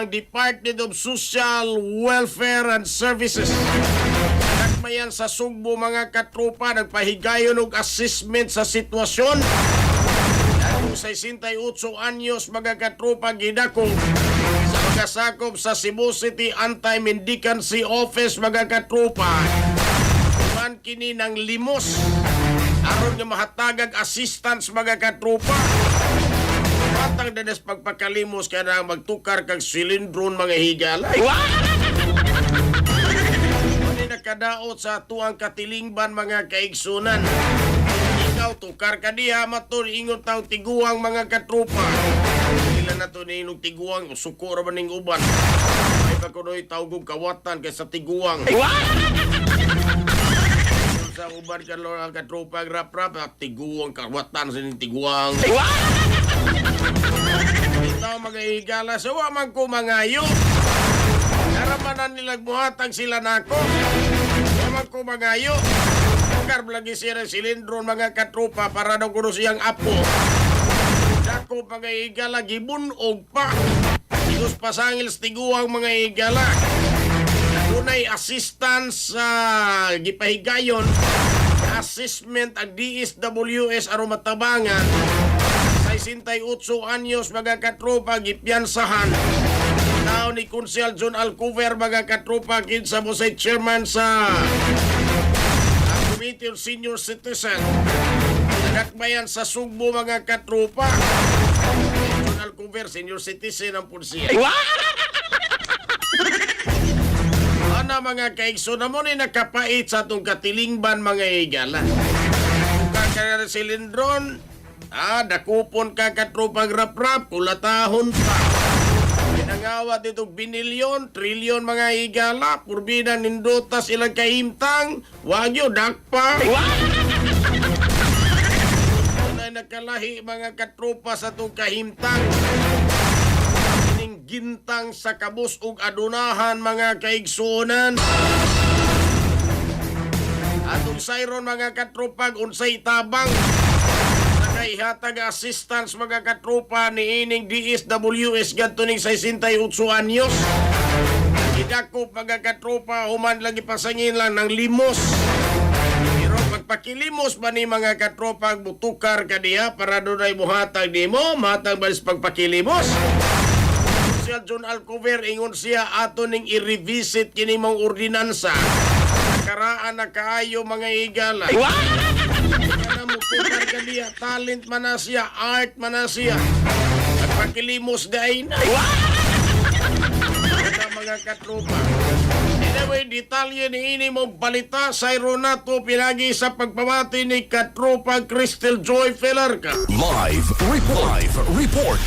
Department of Social Welfare and Services. Nagmayan sa Sugbo mga katropa, nagpahigayon og assessment sa sitwasyon. Atong 68 anyos mga katropa gidakong sa mga sakop sa Cebu City Anti-Mendicancy Office mga katropa. Man kini ng limos aron nga mahatagag assistance mga katropa. Patang danas pagpakalimos ka na magtukar kag silindron mga higala. Mani nakadaot sa tuang katilingban mga kaigsunan. Ikaw tukar ka diha matud ingon taw tiguang mga katropa. Ila na to ninog tiguang suko ra maning uban. Ay pa kunoy tawgog kawatan kay sa tiguang. Sa uban ka lo ang katropa rap-rap tiguang kawatan sa ning tiguang. Ito mga higala, sawa man ko mangayo. Naramanan nilang buhatag sila nako. Sawa man ko mangayo. Karb lagi siya ng silindron mga katropa para daw kuno siyang apo. Dako mga higala, gibunog pa. Ilos pasangil stiguang mga higala. Unay assistance sa gipahigayon. Assessment ang DSWS aron matabangan. 68 anyos mga katropa gipiyansahan. Tao ni Konsyal John Alcover mga katropa kinsa mo sa chairman sa Committee on Senior Citizen. Nagakbayan sa Sugbo mga katropa. John Alcover, senior citizen ang pulsiya. Ana mga kaigso na mo ni nakapait sa itong katilingban mga higala. Kung silindron, dakupon ka katropa rap-rap, kulatahon pa. Pinangawat itong binilyon, trilyon mga higala, purbida nindutas ilang kahimtang, wagyo dakpa. Unay nakalahi mga katropa sa itong kahimtang. Ining gintang sa kabus ug adunahan mga kaigsunan. Atong sayron mga katropa, unsay tabang. Ihatag assistance mga katropa ni ining DSWS gadto ning 68 anyos. Idakop mga katropa human lagi pasangin lang ng limos. Pero pagpakilimos ba ni mga katropa butukar ka diha para dunay buhatag nimo, matag balis pagpakilimos. Siya John Alcover ingon siya ato ning i-revisit kini mong ordinansa. Nakaraan na kaayo mga higala. Tukar ka diya, talent man na siya, art man na siya. At pakilimos dahin na. Mga katropa. Anyway, detalye ni ini mong balita sa Ronato pinagi sa pagpamati ni katropa Crystal Joy Felarca. Live report.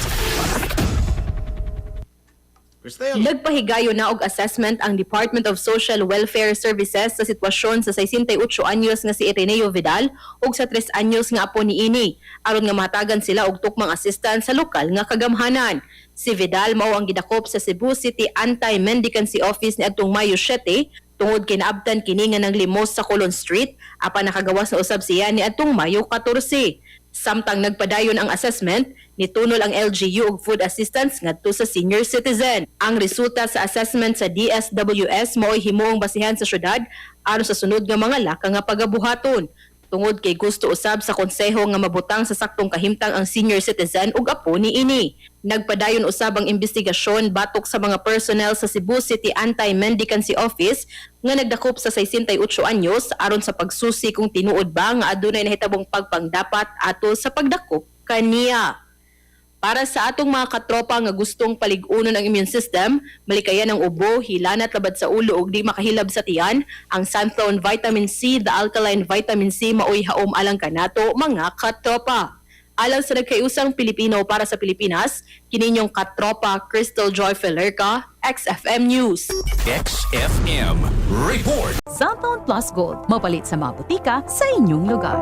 Crystal. Nagpahigayo na og assessment ang Department of Social Welfare Services sa sitwasyon sa 68 anyos nga si Ireneo Vidal ug sa 3 anyos nga apo ni ini aron nga mahatagan sila og tukmang assistance sa lokal nga kagamhanan. Si Vidal mao ang gidakop sa Cebu City Anti-Mendicancy Office niadtong Mayo 7 tungod kay naabtan kini nga ng limos sa Colon Street apan nakagawas na usab siya niadtong Mayo 14. Samtang nagpadayon ang assessment, nitunol ang LGU og food assistance ngadto sa senior citizen. Ang resulta sa assessment sa DSWS mao'y himuong basihan sa syudad aron sa sunod nga mga laka nga pagabuhaton. Tungod kay gusto usab sa konseho nga mabutang sa saktong kahimtang ang senior citizen ug apo ni ini. Nagpadayon usab ang investigasyon batok sa mga personnel sa Cebu City Anti-Mendicancy Office nga nagdakop sa 68 anyos aron sa pagsusi kung tinuod ba nga adunay nahitabong pagpangdapat ato sa pagdakop kaniya. Para sa atong mga katropa nga gustong paligunon ang immune system, malikayan ang ubo, hilanat labad sa ulo ug di makahilab sa tiyan, ang Sunflower Vitamin C, the alkaline vitamin C maoy haom alang kanato mga katropa. Alang sa nagkaiusang Pilipino para sa Pilipinas, kininyong katropa Crystal Joy Felarca, XFM News. XFM report. Cellphone Plus Gold, mapalit sa mga butika sa inyong lugar.